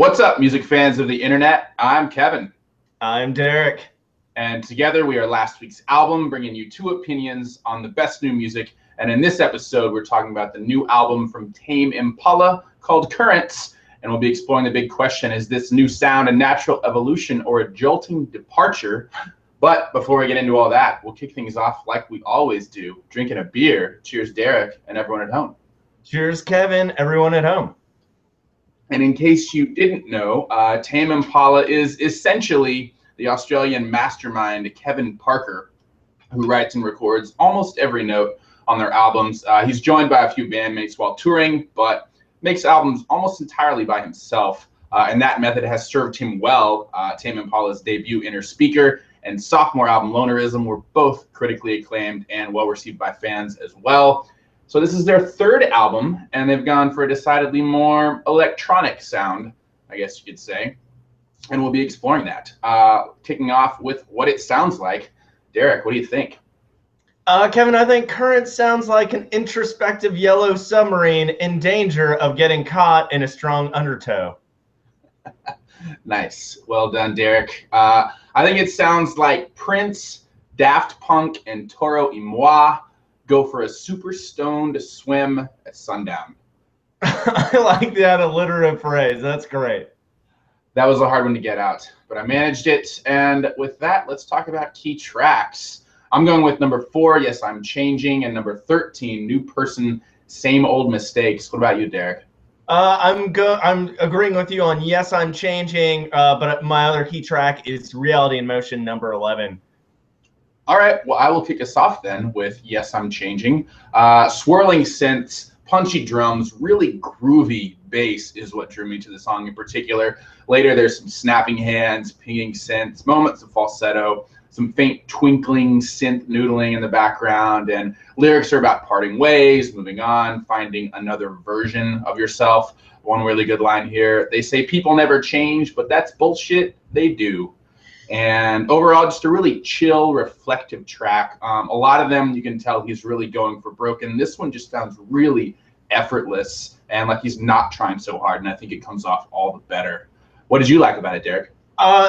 What's up, music fans of the internet? I'm Kevin. I'm Derek. And together we are last week's album, bringing you two opinions on the best new music. And in this episode, we're talking about the new album from Tame Impala called Currents. And we'll be exploring the big question, is this new sound a natural evolution or a jolting departure? But before we get into all that, we'll kick things off like we always do, drinking a beer. Cheers, Derek, and everyone at home. Cheers, Kevin, everyone at home. And in case you didn't know, Tame Impala is essentially the Australian mastermind Kevin Parker, who writes and records almost every note on their albums. He's joined by a few bandmates while touring, but makes albums almost entirely by himself. And that method has served him well. Tame Impala's debut Inner Speaker and sophomore album Lonerism were both critically acclaimed and well received by fans as well. So this is their third album, and they've gone for a decidedly more electronic sound, I guess you could say. And we'll be exploring that. Kicking off with what it sounds like. Derek, what do you think? Kevin, I think Current sounds like an introspective Yellow Submarine in danger of getting caught in a strong undertow. Nice. Well done, Derek. I think it sounds like Prince, Daft Punk, and Toro y Moi go for a super stoned swim at sundown. I like that alliterative phrase. That's great. That was a hard one to get out, but I managed it. And with that, let's talk about key tracks. I'm going with number 4, Yes, I'm Changing, and number 13, New Person, Same Old Mistakes. What about you, Derek? I'm agreeing with you on Yes, I'm Changing, but my other key track is Reality in Motion, number 11. All right, well, I will kick us off then with Yes, I'm Changing. Swirling synths, punchy drums, really groovy bass is what drew me to the song in particular. Later, there's some snapping hands, pinging synths, moments of falsetto, some faint twinkling synth noodling in the background, and lyrics are about parting ways, moving on, finding another version of yourself. One really good line here, they say people never change, but that's bullshit, they do. And overall, just a really chill, reflective track. A lot of them, you can tell he's really going for broken. This one just sounds really effortless and like he's not trying so hard, and I think it comes off all the better. What did you like about it, Derek?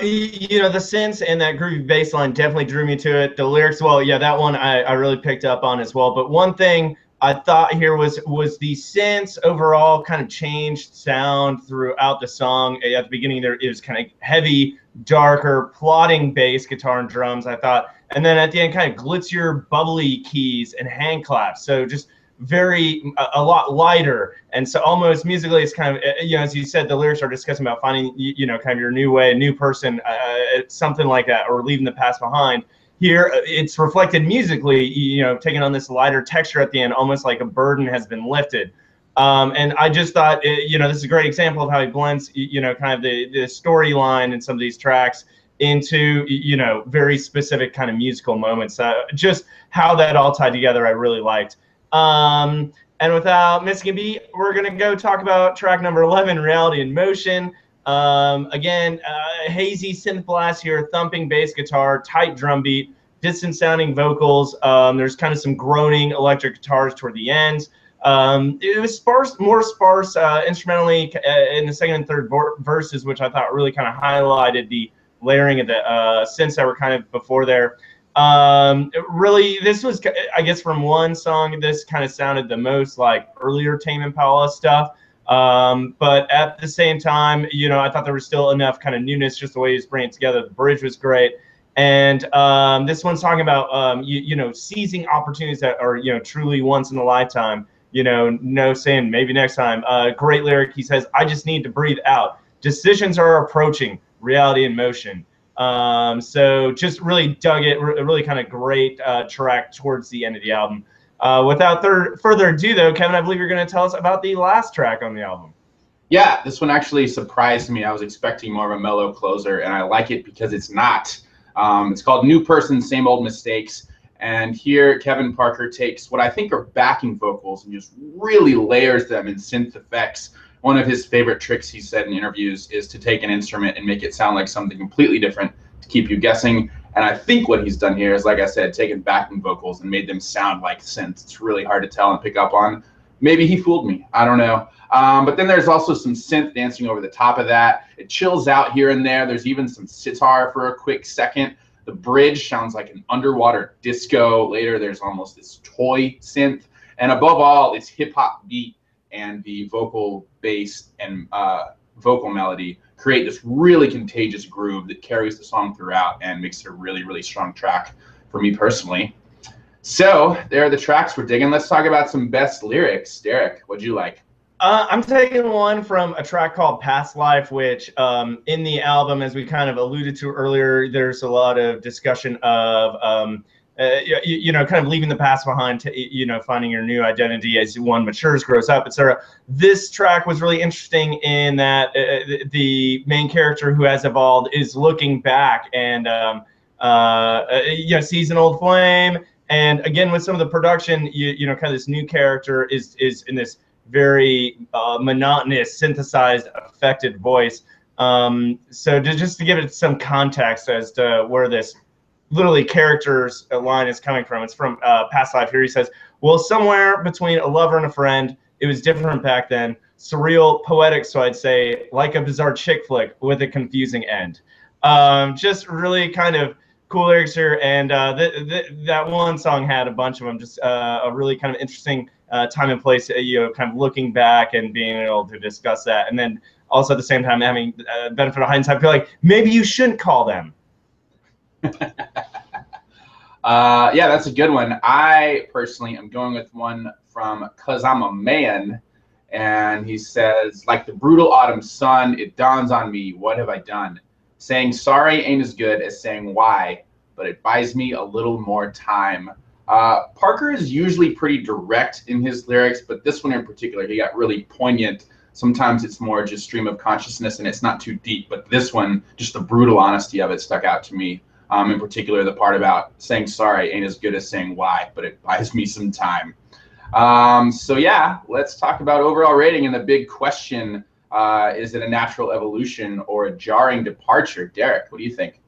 You know, the synths and that groovy bass line definitely drew me to it. The lyrics, well, yeah, that one I really picked up on as well. But one thing I thought here was the synths overall kind of changed sound throughout the song. At the beginning there, it was kind of heavy, darker, plodding bass, guitar, and drums, I thought. And then at the end, kind of glitzier, bubbly keys and hand claps. So just a lot lighter. And so almost musically, it's kind of, you know, as you said, the lyrics are discussing about finding, you know, kind of your new way, a new person, something like that, or leaving the past behind. Here, it's reflected musically, you know, taking on this lighter texture at the end, almost like a burden has been lifted. And I just thought, you know, this is a great example of how he blends, you know, kind of the storyline in some of these tracks into, you know, very specific kind of musical moments. Just how that all tied together, I really liked. And without missing a beat, we're going to go talk about track number 11, Reality in Motion. Again, hazy synth blast here, thumping bass guitar, tight drum beat, distant sounding vocals. There's kind of some groaning electric guitars toward the end. It was more sparse instrumentally in the second and third verses, which I thought really kind of highlighted the layering of the synths that were kind of before there. Really, this was, I guess, from one song, this kind of sounded the most like earlier Tame Impala stuff. But at the same time, you know, I thought there was still enough kind of newness, just the way he was bringing it together. The bridge was great. And this one's talking about, you know, seizing opportunities that are, you know, truly once in a lifetime, you know, no saying maybe next time. Great lyric. He says, I just need to breathe out. Decisions are approaching, reality in motion. So just really dug it, really kind of great track towards the end of the album. Without further ado, though, Kevin, I believe you're going to tell us about the last track on the album. Yeah, this one actually surprised me. I was expecting more of a mellow closer, and I like it because it's not. It's called New Person, Same Old Mistakes. And here, Kevin Parker takes what I think are backing vocals and just really layers them in synth effects. One of his favorite tricks, he said in interviews, is to take an instrument and make it sound like something completely different to keep you guessing. And I think what he's done here is, like I said, taken backing vocals and made them sound like synths. It's really hard to tell and pick up on. Maybe he fooled me. I don't know. But then there's also some synth dancing over the top of that. It chills out here and there. There's even some sitar for a quick second. The bridge sounds like an underwater disco. Later, there's almost this toy synth. And above all, it's hip hop beat and the vocal bass and vocal melody create this really contagious groove that carries the song throughout and makes it a really, really strong track for me personally. So there are the tracks we're digging. Let's talk about some best lyrics. Derek, what'd you like? I'm taking one from a track called Past Life, which in the album, as we kind of alluded to earlier, there's a lot of discussion of, kind of leaving the past behind, finding your new identity as one matures, grows up, etc. This track was really interesting in that the main character who has evolved is looking back and, sees an old flame. And again, with some of the production, kind of this new character is in this very monotonous, synthesized, affected voice. So just to give it some context as to where this literally character's line is coming from, it's from Past Life. Here he says, well, somewhere between a lover and a friend, it was different back then. Surreal, poetic, so I'd say, like a bizarre chick flick with a confusing end. Just really kind of cool lyrics here, and that one song had a bunch of them. Just a really kind of interesting time and place, kind of looking back and being able to discuss that, and then also at the same time having benefit of hindsight, feel like maybe you shouldn't call them. Yeah, that's a good one. I personally am going with one from "Cause I'm a Man," and he says, like the brutal autumn sun, it dawns on me, what have I done? Saying sorry ain't as good as saying why, but it buys me a little more time. Parker is usually pretty direct in his lyrics, but this one in particular, he got really poignant. Sometimes it's more just stream of consciousness and it's not too deep, but this one, just the brutal honesty of it stuck out to me. In particular, the part about saying sorry ain't as good as saying why, but it buys me some time. So yeah, let's talk about overall rating and the big question. Is it a natural evolution or a jarring departure? Derek, what do you think?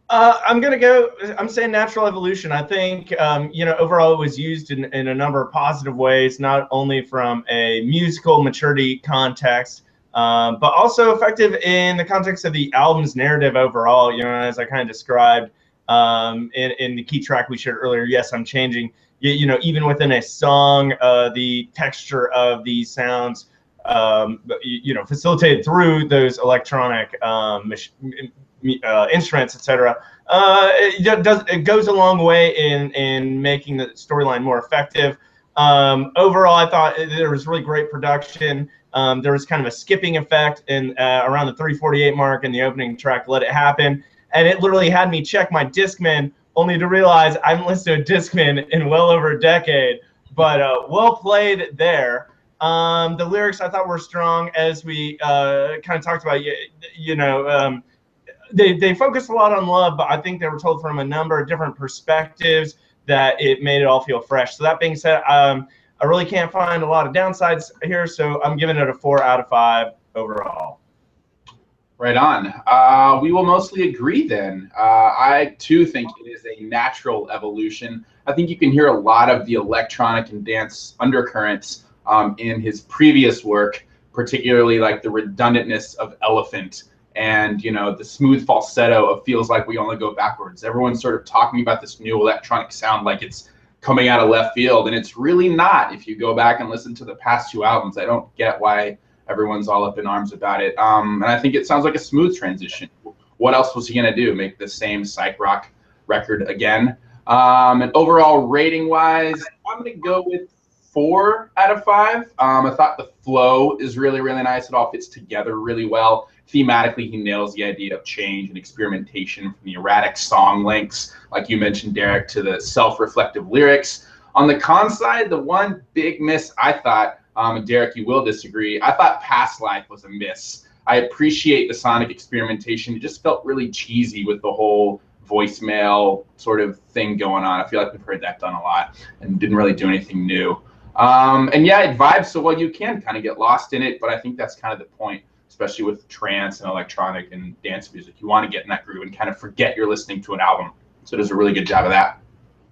I'm saying natural evolution. I think, overall it was used in a number of positive ways, not only from a musical maturity context, but also effective in the context of the album's narrative overall, as I kind of described in the key track we shared earlier, Yes, I'm Changing. Even within a song, the texture of these sounds, facilitated through those electronic instruments, etc. It goes a long way in making the storyline more effective. Overall, I thought there was really great production. There was kind of a skipping effect in around the 3:48 mark in the opening track, Let It Happen, and it literally had me check my Discman, only to realize I haven't listened to a Discman in well over a decade. But well played there. The lyrics I thought were strong, as we kind of talked about. They focused a lot on love, but I think they were told from a number of different perspectives that it made it all feel fresh. So that being said, I really can't find a lot of downsides here, so I'm giving it a 4 out of 5 overall. Right on. We will mostly agree then. I too think it is a natural evolution. I think you can hear a lot of the electronic and dance undercurrents in his previous work, particularly like the redundantness of Elephant and the smooth falsetto of Feels Like We Only Go Backwards. Everyone's sort of talking about this new electronic sound like it's coming out of left field, and it's really not. If you go back and listen to the past 2 albums, I don't get why everyone's all up in arms about it. And I think it sounds like a smooth transition. What else was he gonna do? Make the same psych rock record again? And overall rating wise, I'm gonna go with 4 out of 5. I thought the flow is really, really nice. It all fits together really well. Thematically, he nails the idea of change and experimentation, from the erratic song lengths, like you mentioned, Derek, to the self-reflective lyrics. On the con side, the one big miss I thought, Derek, you will disagree, I thought Past Life was a miss. I appreciate the sonic experimentation. It just felt really cheesy with the whole voicemail sort of thing going on. I feel like we've heard that done a lot and didn't really do anything new. And yeah, it vibes so well you can kind of get lost in it, but I think that's kind of the point, especially with trance and electronic and dance music. You want to get in that groove and kind of forget you're listening to an album. So it does a really good job of that.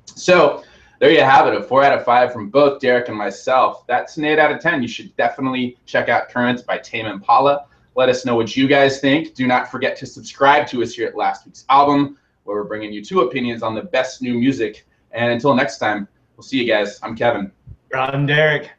So there you have it, a 4 out of 5 from both Derek and myself. That's an 8 out of 10. You should definitely check out Currents by Tame Impala. Let us know what you guys think. Do not forget to subscribe to us here at Last Week's Album, where we're bringing you 2 opinions on the best new music. And until next time, we'll see you guys. I'm Kevin. I'm Derek.